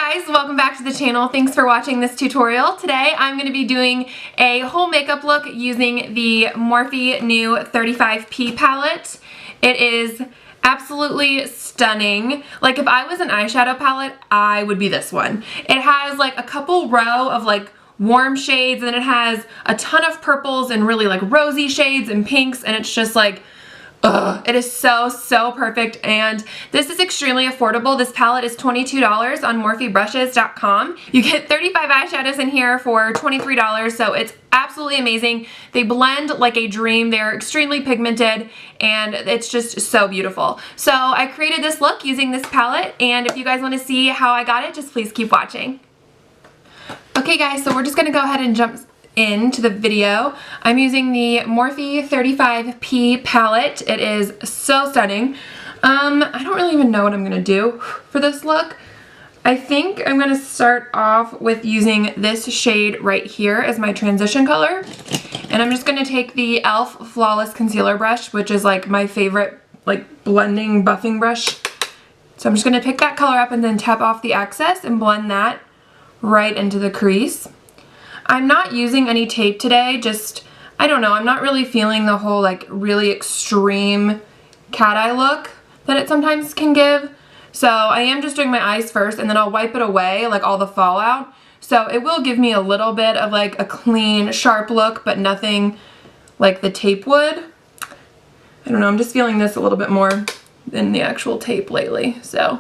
guys, welcome back to the channel. Thanks for watching this tutorial. Today I'm going to be doing a whole makeup look using the Morphe new 35P palette. It is absolutely stunning. Like if I was an eyeshadow palette, I would be this one. It has like a couple row of like warm shades, and then it has a ton of purples and really like rosy shades and pinks, and it's just like it is so perfect, and this is extremely affordable. This palette is $22 on morphebrushes.com. You get 35 eyeshadows in here for $23, so it's absolutely amazing. They blend like a dream. They're extremely pigmented, and it's just so beautiful. So I created this look using this palette, and if you guys want to see how I got it, just please keep watching. Okay guys, so we're just going to go ahead and jump into the video. I'm using the Morphe 35P palette. It is so stunning. I don't really even know what I'm gonna do for this look. I think I'm gonna start off with using this shade right here as my transition color. And I'm just gonna take the e.l.f. Flawless Concealer brush, which is like my favorite like blending buffing brush. So I'm just gonna pick that color up and then tap off the excess and blend that right into the crease. I'm not using any tape today, just, I don't know, I'm not really feeling the whole like really extreme cat eye look that it sometimes can give. So I am just doing my eyes first, and then I'll wipe it away, like all the fallout. So it will give me a little bit of like a clean, sharp look, but nothing like the tape would. I don't know, I'm just feeling this a little bit more than the actual tape lately. So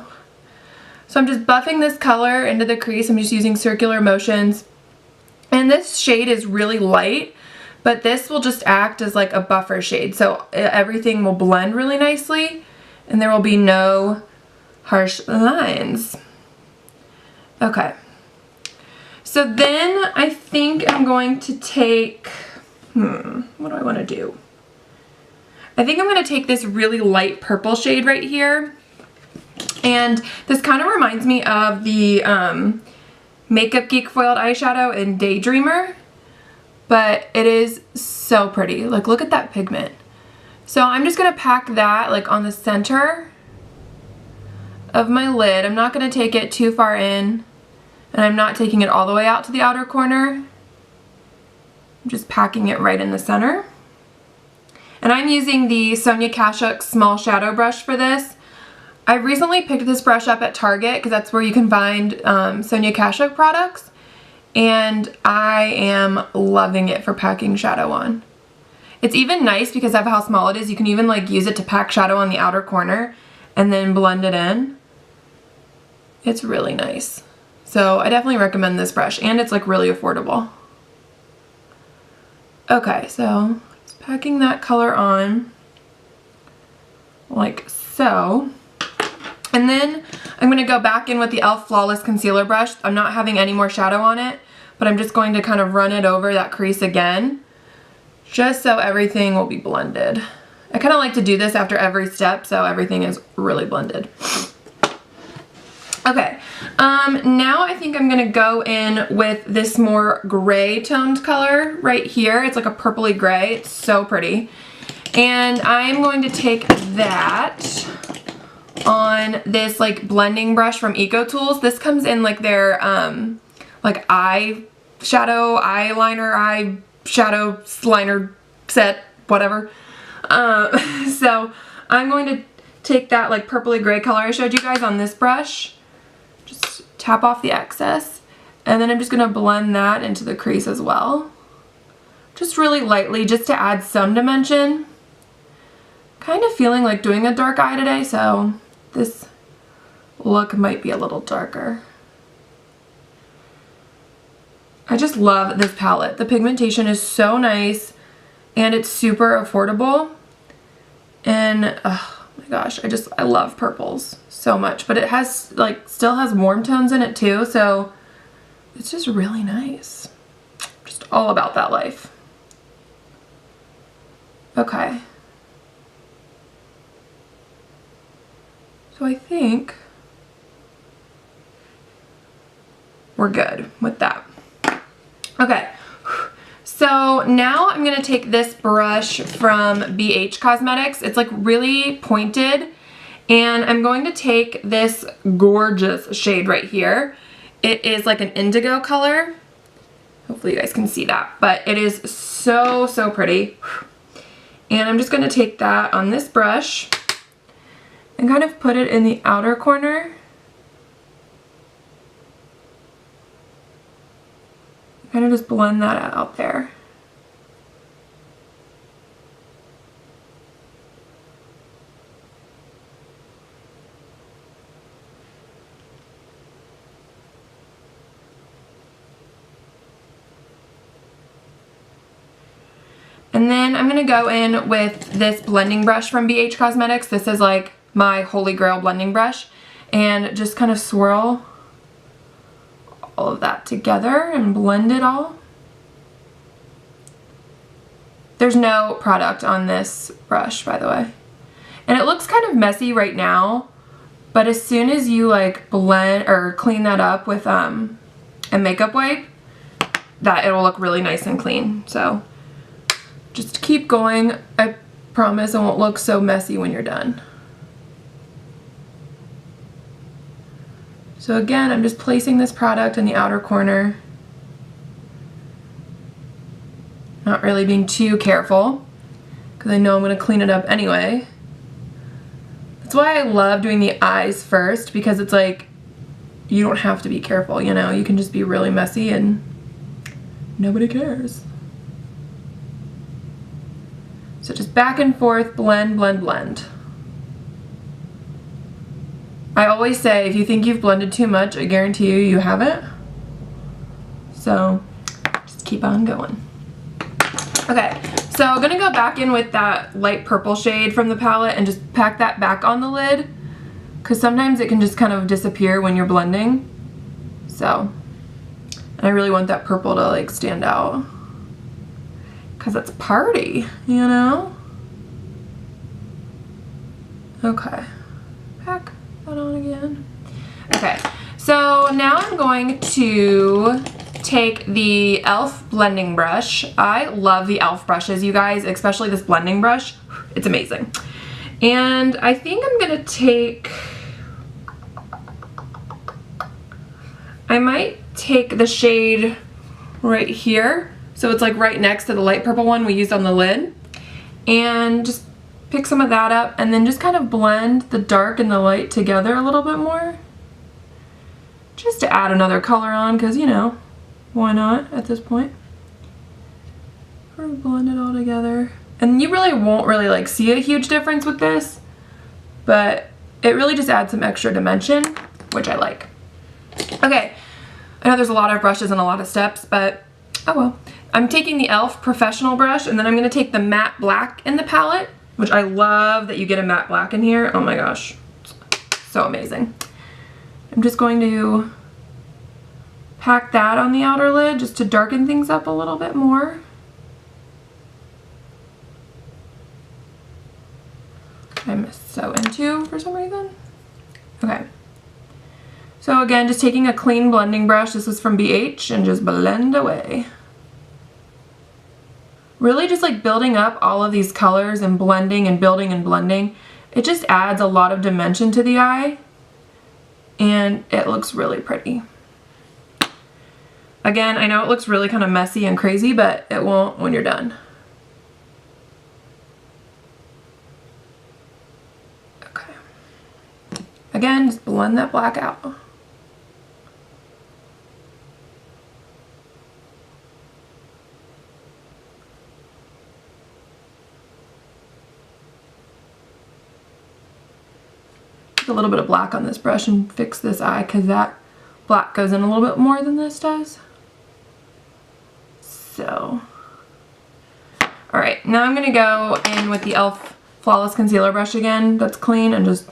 I'm just buffing this color into the crease. I'm just using circular motions. And this shade is really light, but this will just act as like a buffer shade. So everything will blend really nicely, and there will be no harsh lines. Okay. So then I think I'm going to take, what do I want to do? I think I'm going to take this really light purple shade right here. And this kind of reminds me of the Makeup Geek foiled eyeshadow in Daydreamer, but it is so pretty. Like, look at that pigment. So I'm just gonna pack that like on the center of my lid. I'm not gonna take it too far in, and I'm not taking it all the way out to the outer corner. I'm just packing it right in the center. And I'm using the Sonia Kashuk small shadow brush for this. I recently picked this brush up at Target because that's where you can find Sonia Kashuk products, and I am loving it for packing shadow on. It's even nice because of how small it is. You can even like use it to pack shadow on the outer corner and then blend it in. It's really nice. So I definitely recommend this brush, and it's like really affordable. Okay, so just packing that color on like so. And then I'm going to go back in with the e.l.f. Flawless Concealer brush. I'm not having any more shadow on it, but I'm just going to kind of run it over that crease again, just so everything will be blended. I kind of like to do this after every step so everything is really blended. Okay, now I think I'm going to go in with this more gray toned color right here. It's like a purpley gray. It's so pretty. And I'm going to take that on this like blending brush from Eco Tools. This comes in like their like eyeshadow liner set, whatever. So I'm going to take that like purpley gray color I showed you guys on this brush, just tap off the excess, and then I'm just gonna blend that into the crease as well, just really lightly, just to add some dimension. Kind of feeling like doing a dark eye today, so this look might be a little darker. I just love this palette. The pigmentation is so nice, and it's super affordable. And oh my gosh, I love purples so much. But it has like still has warm tones in it too, so it's just really nice. Just all about that life. Okay. So I think we're good with that. Okay, so now I'm gonna take this brush from BH Cosmetics. It's like really pointed, and I'm going to take this gorgeous shade right here. It is like an indigo color. Hopefully you guys can see that, but it is so, so pretty. And I'm just gonna take that on this brush and kind of put it in the outer corner. Kind of just blend that out there. And then I'm going to go in with this blending brush from BH Cosmetics. This is like my holy grail blending brush. And just kind of swirl all of that together and blend it all. There's no product on this brush, by the way. And it looks kind of messy right now, but as soon as you like blend or clean that up with a makeup wipe, that it'll look really nice and clean. So just keep going. I promise it won't look so messy when you're done. So again, I'm just placing this product in the outer corner. Not really being too careful because I know I'm going to clean it up anyway. That's why I love doing the eyes first, because it's like you don't have to be careful, you know? You can just be really messy and nobody cares. So just back and forth, blend, blend, blend. I always say if you think you've blended too much, I guarantee you haven't. So just keep on going. Okay, so I'm gonna go back in with that light purple shade from the palette and just pack that back on the lid, because sometimes it can just kind of disappear when you're blending. So, and I really want that purple to like stand out, because it's party, you know? Okay, pack that on again. Okay, so now I'm going to take the e.l.f. blending brush. I love the e.l.f. brushes, you guys, especially this blending brush. It's amazing. And I think I'm gonna take, I might take the shade right here, so it's like right next to the light purple one we used on the lid, and just pick some of that up and then just kind of blend the dark and the light together a little bit more, just to add another color on, because, you know, why not at this point? Blend it all together. And you really won't really like see a huge difference with this, but it really just adds some extra dimension, which I like. Okay, I know there's a lot of brushes and a lot of steps, but oh well. I'm taking the e.l.f. professional brush, and then I'm going to take the matte black in the palette, which I love that you get a matte black in here. Oh my gosh, so amazing. I'm just going to pack that on the outer lid just to darken things up a little bit more. I'm so into for some reason. Okay. So again, just taking a clean blending brush, this is from BH, and just blend away. Really just like building up all of these colors and blending and building and blending. It just adds a lot of dimension to the eye, and it looks really pretty. Again, I know it looks really kind of messy and crazy, but it won't when you're done. Okay. Again, just blend that black out. Take a little bit of black on this brush and fix this eye, because that black goes in a little bit more than this does. So, alright, now I'm going to go in with the e.l.f. Flawless Concealer brush again, that's clean, and just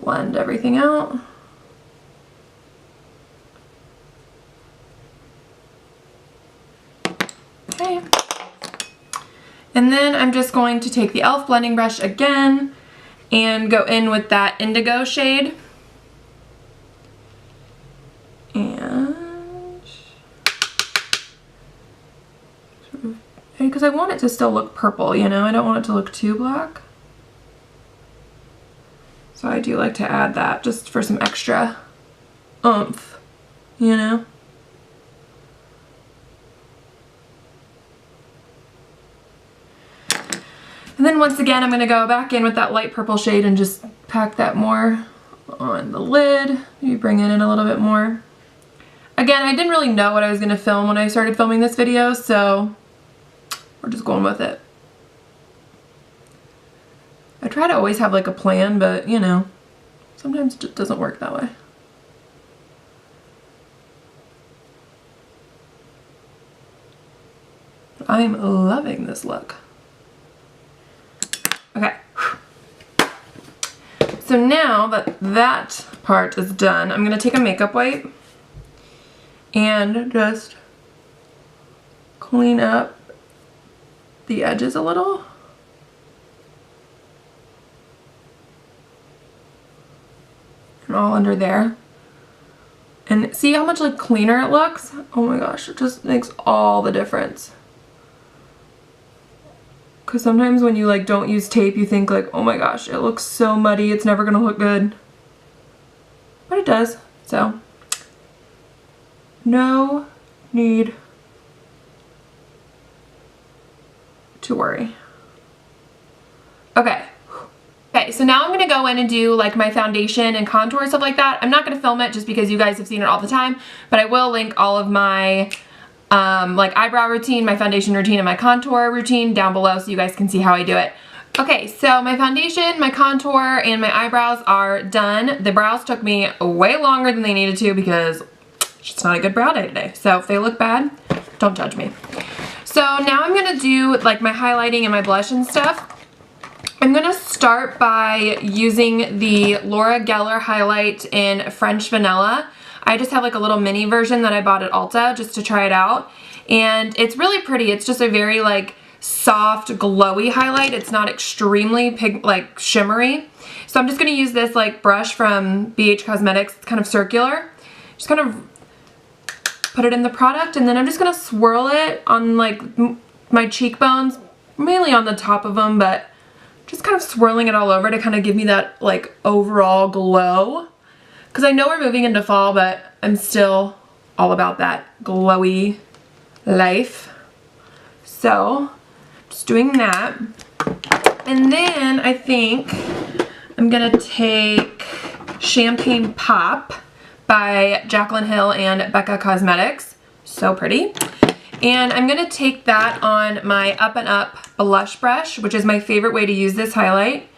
blend everything out. Okay. And then I'm just going to take the e.l.f. blending brush again and go in with that indigo shade. Because I want it to still look purple, you know? I don't want it to look too black. So I do like to add that just for some extra oomph, you know? And then once again, I'm going to go back in with that light purple shade and just pack that more on the lid. Maybe bring it in a little bit more. Again, I didn't really know what I was going to film when I started filming this video, so we're just going with it. I try to always have like a plan, but you know, sometimes it just doesn't work that way. I'm loving this look. Okay. So now that that part is done, I'm going to take a makeup wipe and just clean up the edges a little. And all under there. And see how much like cleaner it looks? Oh my gosh, it just makes all the difference. Because sometimes when you like don't use tape, you think like, oh my gosh, it looks so muddy, it's never gonna look good. But it does, so no need to worry. Okay. Okay, so now I'm gonna go in and do like my foundation and contour and stuff like that. I'm not gonna film it just because you guys have seen it all the time, but I will link all of my like eyebrow routine, my foundation routine, and my contour routine down below so you guys can see how I do it. Okay, so my foundation, my contour, and my eyebrows are done. The brows took me way longer than they needed to because it's not a good brow day today. So if they look bad, don't judge me. So now I'm gonna do like my highlighting and my blush and stuff. I'm gonna start by using the Laura Geller highlight in French Vanilla. I just have like a little mini version that I bought at Ulta just to try it out. And it's really pretty. It's just a very like soft, glowy highlight. It's not extremely like shimmery. So I'm just gonna use this like brush from BH Cosmetics. It's kind of circular. Just kind of put it in the product and then I'm just gonna swirl it on like my cheekbones, mainly on the top of them, but just kind of swirling it all over to kind of give me that like overall glow. Because I know we're moving into fall, but I'm still all about that glowy life. So, just doing that. And then I think I'm going to take Champagne Pop by Jaclyn Hill and Becca Cosmetics. So pretty. And I'm going to take that on my Up and Up blush brush, which is my favorite way to use this highlight.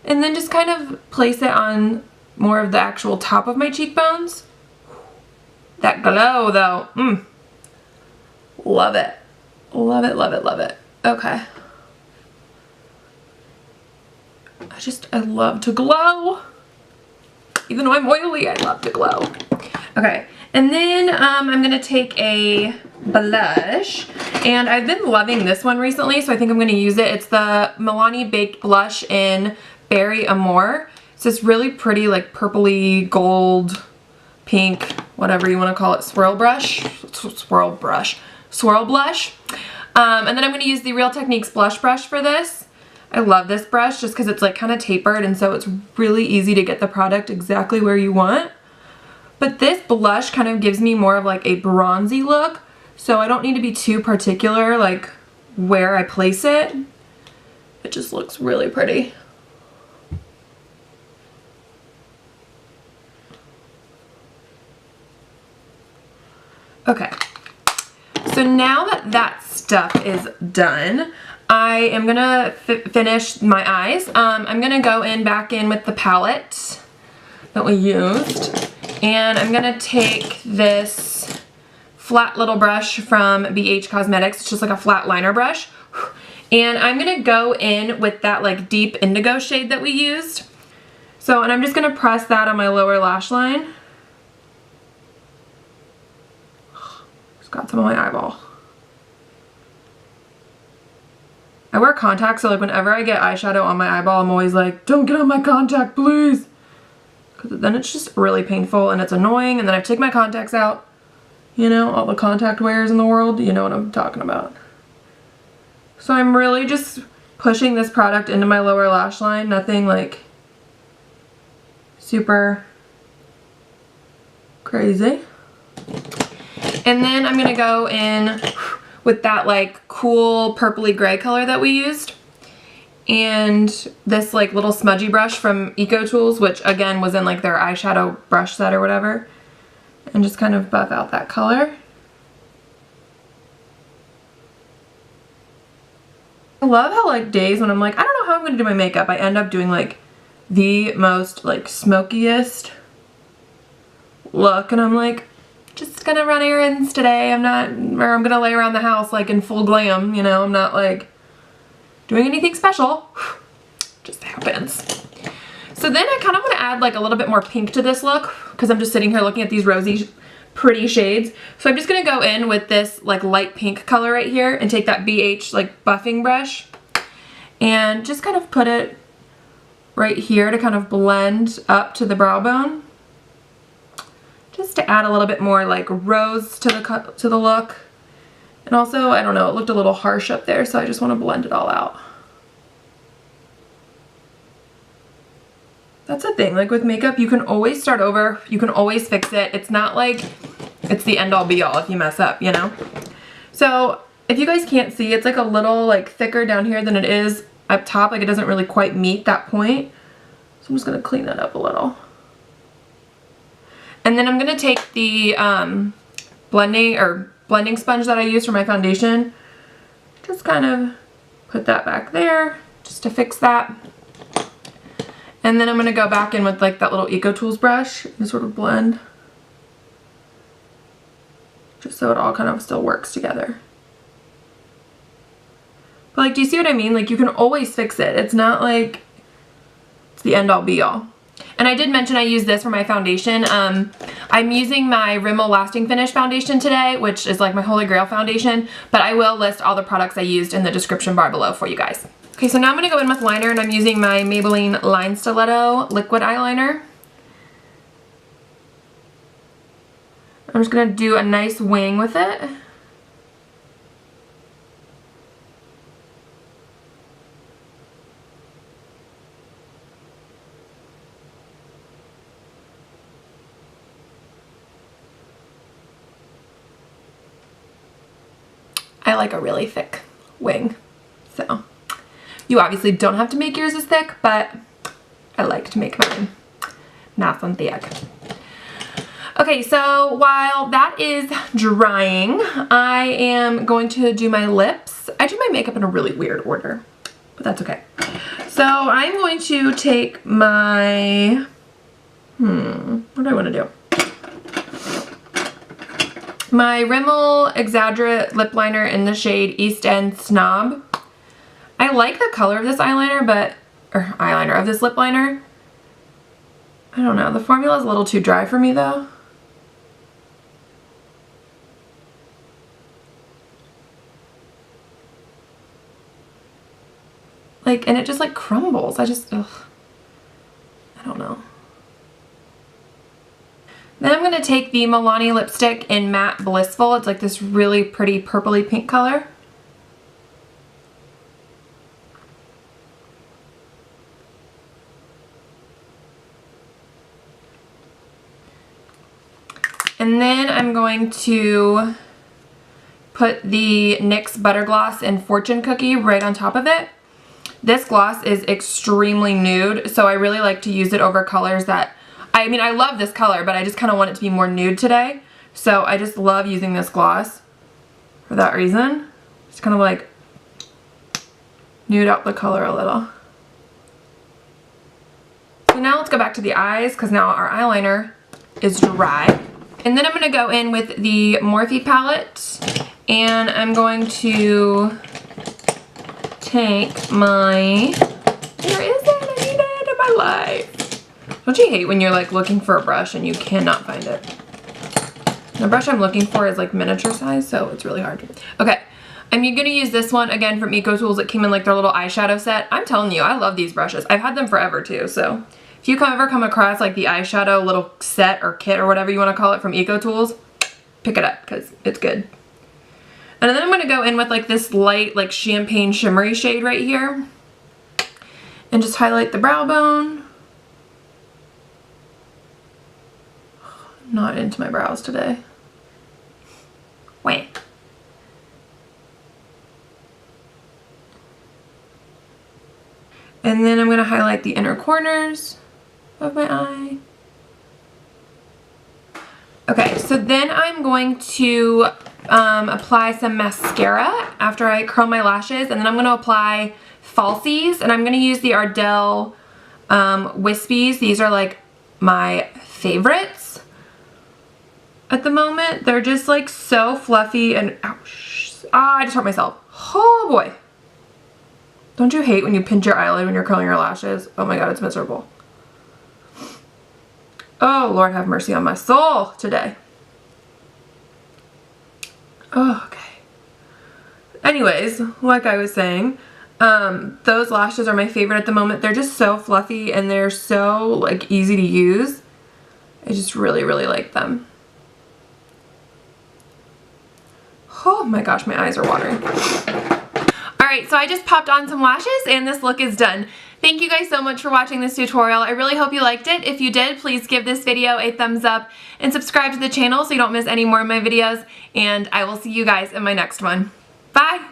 And then just kind of place it on more of the actual top of my cheekbones. That glow though, love it. Love it, love it, love it. Okay. I love to glow. Even though I'm oily, I love to glow. Okay, and then I'm gonna take a blush, and I've been loving this one recently, so I think I'm gonna use it. It's the Milani Baked Blush in Berry Amore. It's this really pretty like purpley gold, pink, whatever you want to call it, swirl blush. And then I'm going to use the Real Techniques blush brush for this. I love this brush just because it's like kind of tapered and so it's really easy to get the product exactly where you want. But this blush kind of gives me more of like a bronzy look, so I don't need to be too particular like where I place it. It just looks really pretty. Okay, so now that that stuff is done, I am gonna finish my eyes. I'm gonna go back in with the palette that we used, and I'm gonna take this flat little brush from BH Cosmetics. It's just like a flat liner brush, and I'm gonna go in with that like deep indigo shade that we used. So, and I'm just gonna press that on my lower lash line. Got some on my eyeball. I wear contacts, so like whenever I get eyeshadow on my eyeball, I'm always like, don't get on my contact, please. Because then it's just really painful and it's annoying, and then I have to take my contacts out. You know, all the contact wearers in the world, you know what I'm talking about. So I'm really just pushing this product into my lower lash line, nothing like super crazy. And then I'm gonna go in with that like cool purpley gray color that we used. And this like little smudgy brush from Eco Tools, which again was in like their eyeshadow brush set or whatever. And just kind of buff out that color. I love how like days when I'm like, I don't know how I'm gonna do my makeup, I end up doing like the most like smokiest look, and I'm like, just gonna run errands today. I'm gonna lay around the house like in full glam, you know, I'm not like doing anything special. Just happens. So then I kind of want to add like a little bit more pink to this look because I'm just sitting here looking at these rosy pretty shades. So I'm just gonna go in with this like light pink color right here and take that BH like buffing brush and just kind of put it right here to kind of blend up to the brow bone. Just to add a little bit more like rose to the look. And also, I don't know, it looked a little harsh up there, so I just want to blend it all out. That's the thing, like with makeup, you can always start over, you can always fix it. It's not like it's the end all be all if you mess up, you know? So if you guys can't see, it's like a little like thicker down here than it is up top. Like it doesn't really quite meet that point. So I'm just gonna clean that up a little. And then I'm gonna take the blending sponge that I used for my foundation. Just kind of put that back there just to fix that. And then I'm gonna go back in with like that little Eco Tools brush and sort of blend. Just so it all kind of still works together. But like, do you see what I mean? Like you can always fix it. It's not like it's the end all be all. And I did mention I use this for my foundation. I'm using my Rimmel Lasting Finish foundation today, which is like my holy grail foundation, but I will list all the products I used in the description bar below for you guys. Okay, so now I'm gonna go in with liner, and I'm using my Maybelline Line Stiletto liquid eyeliner. I'm just gonna do a nice wing with it. I like a really thick wing, so you obviously don't have to make yours as thick, but I like to make mine nice and thick. Okay, so while that is drying, I am going to do my lips. I do my makeup in a really weird order, but that's okay. So I'm going to take my, what do I want to do? My Rimmel Exaggerate lip liner in the shade East End Snob. I like the color of this eyeliner, of this lip liner. I don't know, the formula is a little too dry for me though. Like, and it just like crumbles. I don't know. Then I'm going to take the Milani lipstick in Matte Blissful. It's like this really pretty purpley pink color. And then I'm going to put the NYX Butter Gloss in Fortune Cookie right on top of it. This gloss is extremely nude, so I really like to use it over colors that, I mean, I love this color, but I just kind of want it to be more nude today. So I just love using this gloss for that reason. Just kind of like nude out the color a little. So now let's go back to the eyes, because now our eyeliner is dry. And then I'm going to go in with the Morphe palette, and I'm going to take my, where is it? I need it in my life. Don't you hate when you're like looking for a brush and you cannot find it? The brush I'm looking for is like miniature size, so it's really hard. Okay, I'm going to use this one again from Eco Tools. It came in like their little eyeshadow set. I'm telling you, I love these brushes. I've had them forever too, so if you ever come across like the eyeshadow little set or kit or whatever you want to call it from Eco Tools, pick it up because it's good. And then I'm going to go in with like this light like champagne shimmery shade right here and just highlight the brow bone. not into my brows today. Wait. And then I'm going to highlight the inner corners of my eye. Okay, so then I'm going to apply some mascara after I curl my lashes, and then I'm going to apply falsies, and I'm going to use the Ardell Wispies. These are like my favorites at the moment. They're just like so fluffy and ouch. Ah, I just hurt myself. Oh boy. Don't you hate when you pinch your eyelid when you're curling your lashes? Oh my god, it's miserable. Oh, Lord have mercy on my soul today. Oh, okay. Anyways, like I was saying, those lashes are my favorite at the moment. They're just so fluffy and they're so like easy to use. I just really, really like them. Oh my gosh, my eyes are watering. Alright, so I just popped on some lashes and this look is done. Thank you guys so much for watching this tutorial. I really hope you liked it. If you did, please give this video a thumbs up and subscribe to the channel so you don't miss any more of my videos. And I will see you guys in my next one. Bye!